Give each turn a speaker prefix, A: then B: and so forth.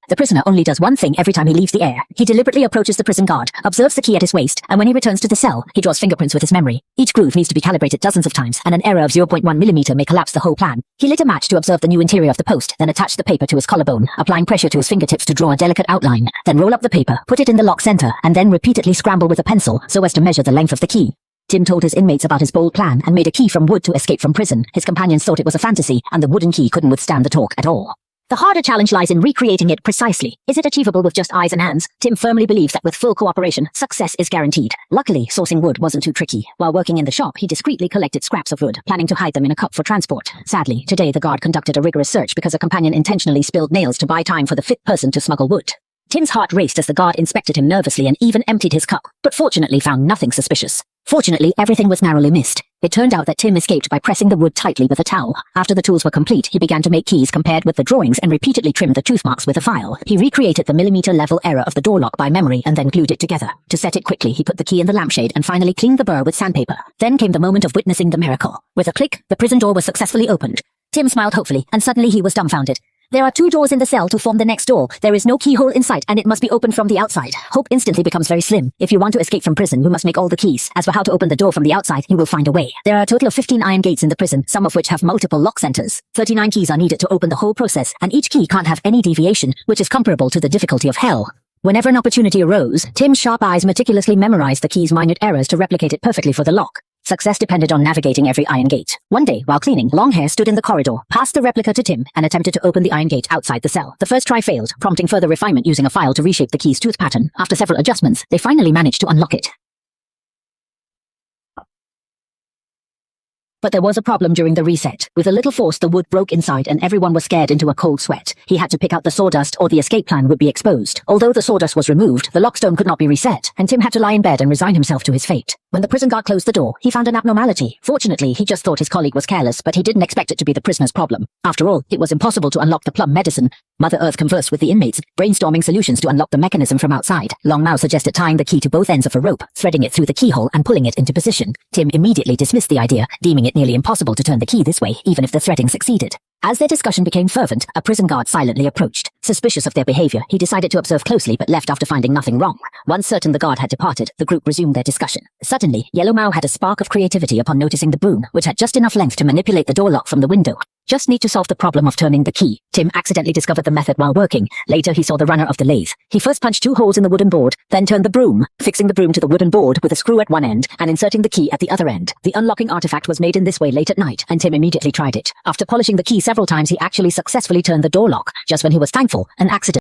A: The prisoner only does one thing every time he leaves the air. He deliberately approaches the prison guard, observes the key at his waist, and when he returns to the cell, he draws fingerprints with his memory. Each groove needs to be calibrated dozens of times, and an error of 0.1 millimeter may collapse the whole plan. He lit a match to observe the new interior of the post, then attached the paper to his collarbone, applying pressure to his fingertips to draw a delicate outline. Then roll up the paper, put it in the lock center, and then repeatedly scramble with a pencil so as to measure the length of the key. Tim told his inmates about his bold plan and made a key from wood to escape from prison. His companions thought it was a fantasy, and the wooden key couldn't withstand the talk at all. The harder challenge lies in recreating it precisely. Is it achievable with just eyes and hands? Tim firmly believes that with full cooperation, success is guaranteed. Luckily, sourcing wood wasn't too tricky. While working in the shop, he discreetly collected scraps of wood, planning to hide them in a cup for transport. Sadly, today the guard conducted a rigorous search because a companion intentionally spilled nails to buy time for the fit person to smuggle wood. Tim's heart raced as the guard inspected him nervously and even emptied his cup, but fortunately found nothing suspicious. Fortunately, everything was narrowly missed. It turned out that Tim escaped by pressing the wood tightly with a towel. After the tools were complete, he began to make keys compared with the drawings and repeatedly trimmed the tooth marks with a file. He recreated the millimeter-level error of the door lock by memory and then glued it together. To set it quickly, he put the key in the lampshade and finally cleaned the burr with sandpaper. Then came the moment of witnessing the miracle. With a click, the prison door was successfully opened. Tim smiled hopefully, and suddenly he was dumbfounded. There are 2 doors in the cell to form the next door. There is no keyhole in sight, and it must be opened from the outside. Hope instantly becomes very slim. If you want to escape from prison, you must make all the keys. As for how to open the door from the outside, you will find a way. There are a total of 15 iron gates in the prison, some of which have multiple lock centers. 39 keys are needed to open the whole process, and each key can't have any deviation, which is comparable to the difficulty of hell. Whenever an opportunity arose, Tim's sharp eyes meticulously memorized the key's minute errors to replicate it perfectly for the lock. Success depended on navigating every iron gate. One day, while cleaning, Longhair stood in the corridor, passed the replica to Tim, and attempted to open the iron gate outside the cell. The first try failed, prompting further refinement using a file to reshape the key's tooth pattern. After several adjustments, they finally managed to unlock it. But there was a problem during the reset. With a little force, the wood broke inside and everyone was scared into a cold sweat. He had to pick out the sawdust or the escape plan would be exposed. Although the sawdust was removed, the lockstone could not be reset, and Tim had to lie in bed and resign himself to his fate. When the prison guard closed the door, he found an abnormality. Fortunately, he just thought his colleague was careless, but he didn't expect it to be the prisoner's problem. After all, it was impossible to unlock the plum medicine. Mother Earth conversed with the inmates, brainstorming solutions to unlock the mechanism from outside. Long Mao suggested tying the key to both ends of a rope, threading it through the keyhole and pulling it into position. Tim immediately dismissed the idea, deeming it nearly impossible to turn the key this way, even if the threading succeeded. As their discussion became fervent, a prison guard silently approached. Suspicious of their behavior, he decided to observe closely but left after finding nothing wrong. Once certain the guard had departed, the group resumed their discussion. Suddenly, Yellow Mao had a spark of creativity upon noticing the broom, which had just enough length to manipulate the door lock from the window. Just need to solve the problem of turning the key. Tim accidentally discovered the method while working. Later, he saw the runner of the lathe. He first punched 2 holes in the wooden board, then turned the broom, fixing the broom to the wooden board with a screw at one end and inserting the key at the other end. The unlocking artifact was made in this way late at night, and Tim immediately tried it. After polishing the key several times, he actually successfully turned the door lock. Just when he was thankful, an accident